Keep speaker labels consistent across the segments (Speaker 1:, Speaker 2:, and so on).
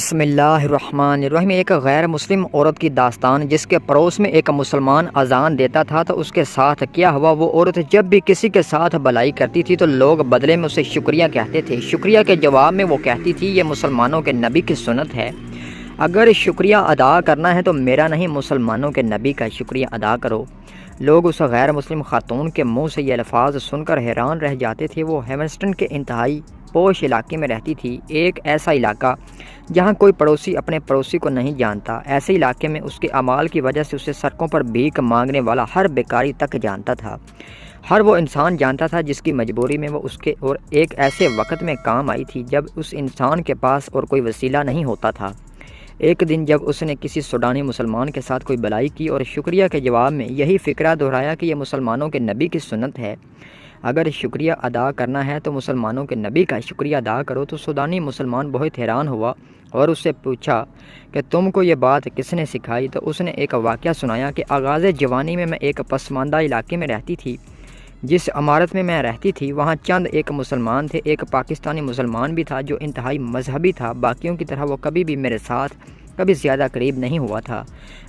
Speaker 1: بسم اللہ الرحمن الرحیم۔ ایک غیر مسلم عورت کی داستان جس کے پڑوس میں ایک مسلمان اذان دیتا تھا تو اس کے ساتھ کیا ہوا۔ وہ عورت جب بھی کسی کے ساتھ بھلائی کرتی تھی تو لوگ بدلے میں اسے شکریہ کہتے تھے۔ شکریہ کے جواب میں وہ کہتی تھی یہ مسلمانوں کے نبی کی سنت ہے، اگر شکریہ ادا کرنا ہے تو میرا نہیں مسلمانوں کے نبی کا شکریہ ادا کرو۔ لوگ اس غیر مسلم خاتون کے منہ سے یہ الفاظ سن کر حیران رہ جاتے تھے۔ وہ ہیمسٹن کے انتہائی پوش علاقے میں رہتی تھی، ایک ایسا علاقہ جہاں کوئی پڑوسی اپنے پڑوسی کو نہیں جانتا۔ ایسے علاقے میں اس کے اعمال کی وجہ سے اسے سڑکوں پر بھیک مانگنے والا ہر بیکاری تک جانتا تھا، ہر وہ انسان جانتا تھا جس کی مجبوری میں وہ اس کے اور ایک ایسے وقت میں کام آئی تھی جب اس انسان کے پاس اور کوئی وسیلہ نہیں ہوتا تھا۔ ایک دن جب اس نے کسی سوڈانی مسلمان کے ساتھ کوئی بھلائی کی اور شکریہ کے جواب میں یہی فقرہ دہرایا کہ یہ مسلمانوں کے نبی کی سنت ہے، اگر شکریہ ادا کرنا ہے تو مسلمانوں کے نبی کا شکریہ ادا کرو، تو سوڈانی مسلمان بہت حیران ہوا اور اس سے پوچھا کہ تم کو یہ بات کس نے سکھائی؟ تو اس نے ایک واقعہ سنایا کہ آغاز جوانی میں ایک پسماندہ علاقے میں رہتی تھی۔ جس عمارت میں رہتی تھی وہاں چند ایک مسلمان تھے، ایک پاکستانی مسلمان بھی تھا جو انتہائی مذہبی تھا۔ باقیوں کی طرح وہ کبھی بھی میرے ساتھ کبھی زیادہ قریب نہیں ہوا تھا۔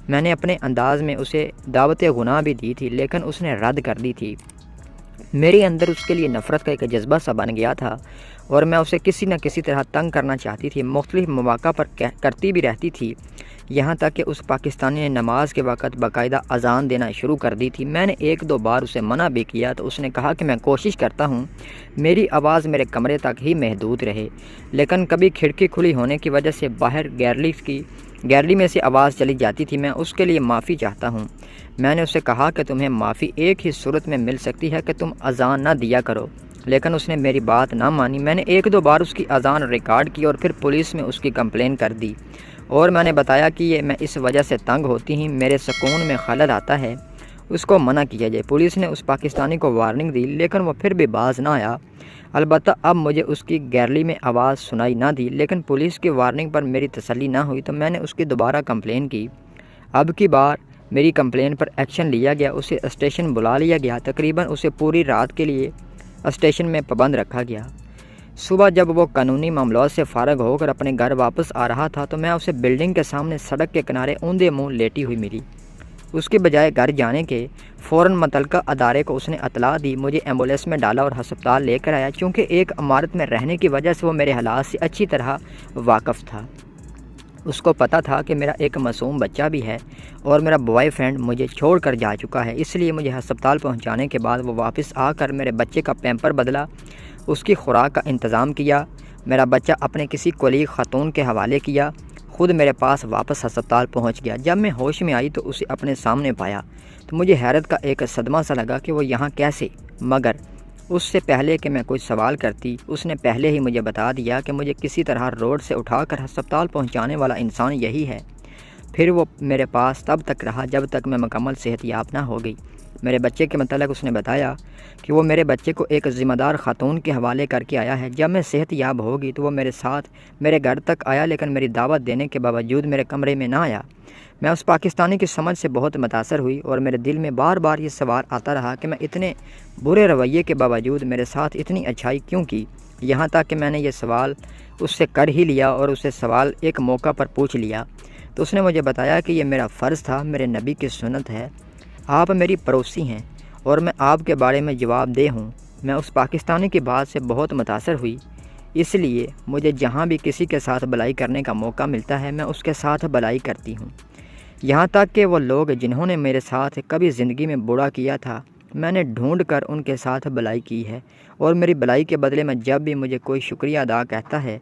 Speaker 1: میں نے اپنے انداز میں اسے دعوت گناہ بھی دی تھی لیکن اس نے رد کر دی تھی۔ میرے اندر اس کے لیے نفرت کا ایک جذبہ سا بن گیا تھا اور میں اسے کسی نہ کسی طرح تنگ کرنا چاہتی تھی، مختلف مواقع پر کرتی بھی رہتی تھی، یہاں تک کہ اس پاکستانی نے نماز کے وقت باقاعدہ اذان دینا شروع کر دی تھی۔ میں نے ایک دو بار اسے منع بھی کیا تو اس نے کہا کہ میں کوشش کرتا ہوں میری آواز میرے کمرے تک ہی محدود رہے، لیکن کبھی کھڑکی کھلی ہونے کی وجہ سے باہر گیلری میں سے آواز چلی جاتی تھی۔ میں اس کے لیے معافی چاہتا ہوں۔ میں نے اسے کہا کہ تمہیں معافی ایک ہی صورت میں مل سکتی ہے کہ تم اذان نہ دیا کرو، لیکن اس نے میری بات نہ مانی۔ میں نے ایک دو بار اس کی اذان ریکارڈ کی اور پھر پولیس میں اس کی کمپلین کر دی اور میں نے بتایا کہ میں اس وجہ سے تنگ ہوتی ہوں، میرے سکون میں خلل آتا ہے، اس کو منع کیا جائے۔ پولیس نے اس پاکستانی کو وارننگ دی لیکن وہ پھر بھی باز نہ آیا۔ البتہ اب مجھے اس کی گیلری میں آواز سنائی نہ دی، لیکن پولیس کی وارننگ پر میری تسلی نہ ہوئی تو میں نے اس کی دوبارہ کمپلین کی۔ اب کی بار میری کمپلین پر ایکشن لیا گیا، اسے اسٹیشن بلا لیا گیا، تقریباً اسے پوری رات کے لیے اسٹیشن میں پابند رکھا گیا۔ صبح جب وہ قانونی معاملات سے فارغ ہو کر اپنے گھر واپس آ رہا تھا تو میں اسے بلڈنگ کے سامنے سڑک کے کنارے اوندے منہ لیٹی ہوئی ملی۔ اس کے بجائے گھر جانے کے فوراً متعلقہ ادارے کو اس نے اطلاع دی، مجھے ایمبولینس میں ڈالا اور ہسپتال لے کر آیا۔ چونکہ ایک عمارت میں رہنے کی وجہ سے وہ میرے حالات سے اچھی طرح واقف تھا، اس کو پتہ تھا کہ میرا ایک معصوم بچہ بھی ہے اور میرا بوائے فرینڈ مجھے چھوڑ کر جا چکا ہے، اس لیے مجھے ہسپتال پہنچانے کے بعد وہ واپس آ کر میرے بچے کا پیمپر بدلا، اس کی خوراک کا انتظام کیا، میرا بچہ اپنے کسی کولیگ خاتون کے حوالے کیا، خود میرے پاس واپس ہسپتال پہنچ گیا۔ جب میں ہوش میں آئی تو اسے اپنے سامنے پایا تو مجھے حیرت کا ایک صدمہ سا لگا کہ وہ یہاں کیسے، مگر اس سے پہلے کہ میں کوئی سوال کرتی اس نے پہلے ہی مجھے بتا دیا کہ مجھے کسی طرح روڈ سے اٹھا کر ہسپتال پہنچانے والا انسان یہی ہے۔ پھر وہ میرے پاس تب تک رہا جب تک میں مکمل صحت یاب نہ ہو گئی۔ میرے بچے کے متعلق اس نے بتایا کہ وہ میرے بچے کو ایک ذمہ دار خاتون کے حوالے کر کے آیا ہے۔ جب میں صحت یاب ہوگی تو وہ میرے ساتھ میرے گھر تک آیا، لیکن میری دعوت دینے کے باوجود میرے کمرے میں نہ آیا۔ میں اس پاکستانی کی سمجھ سے بہت متاثر ہوئی اور میرے دل میں بار بار یہ سوال آتا رہا کہ میں اتنے برے رویے کے باوجود میرے ساتھ اتنی اچھائی کیوں کی، یہاں تک کہ میں نے یہ سوال اس سے کر ہی لیا اور اسے سوال ایک موقع پر پوچھ لیا تو اس نے مجھے بتایا کہ یہ میرا فرض تھا، میرے نبی کی سنت ہے، آپ میری پڑوسی ہیں اور میں آپ کے بارے میں جواب دہ ہوں۔ میں اس پاکستانی کی بات سے بہت متاثر ہوئی، اس لیے مجھے جہاں بھی کسی کے ساتھ بھلائی کرنے کا موقع ملتا ہے میں اس کے ساتھ بھلائی کرتی ہوں، یہاں تک کہ وہ لوگ جنہوں نے میرے ساتھ کبھی زندگی میں برا کیا تھا میں نے ڈھونڈ کر ان کے ساتھ بھلائی کی ہے، اور میری بھلائی کے بدلے میں جب بھی مجھے کوئی شکریہ ادا کہتا ہے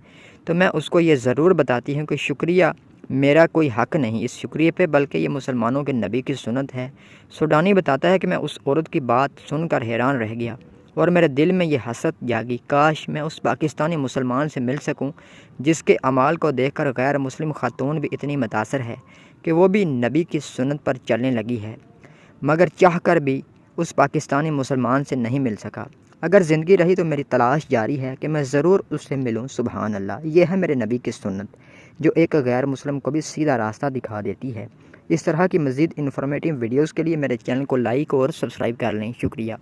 Speaker 1: تو میں اس کو یہ ضرور بتاتی ہوں کہ شکریہ میرا کوئی حق نہیں اس شکریہ پہ، بلکہ یہ مسلمانوں کے نبی کی سنت ہے۔ سوڈانی بتاتا ہے کہ میں اس عورت کی بات سن کر حیران رہ گیا اور میرے دل میں یہ حسرت جاگی، کاش میں اس پاکستانی مسلمان سے مل سکوں جس کے اعمال کو دیکھ کر غیر مسلم خاتون بھی اتنی متاثر ہے کہ وہ بھی نبی کی سنت پر چلنے لگی ہے، مگر چاہ کر بھی اس پاکستانی مسلمان سے نہیں مل سکا۔ اگر زندگی رہی تو میری تلاش جاری ہے کہ میں ضرور اس سے ملوں۔ سبحان اللہ، یہ ہے میرے نبی کی سنت جو ایک غیر مسلم کو بھی سیدھا راستہ دکھا دیتی ہے۔ اس طرح کی مزید انفارمیٹیو ویڈیوز کے لیے میرے چینل کو لائک اور سبسکرائب کر لیں۔ شکریہ۔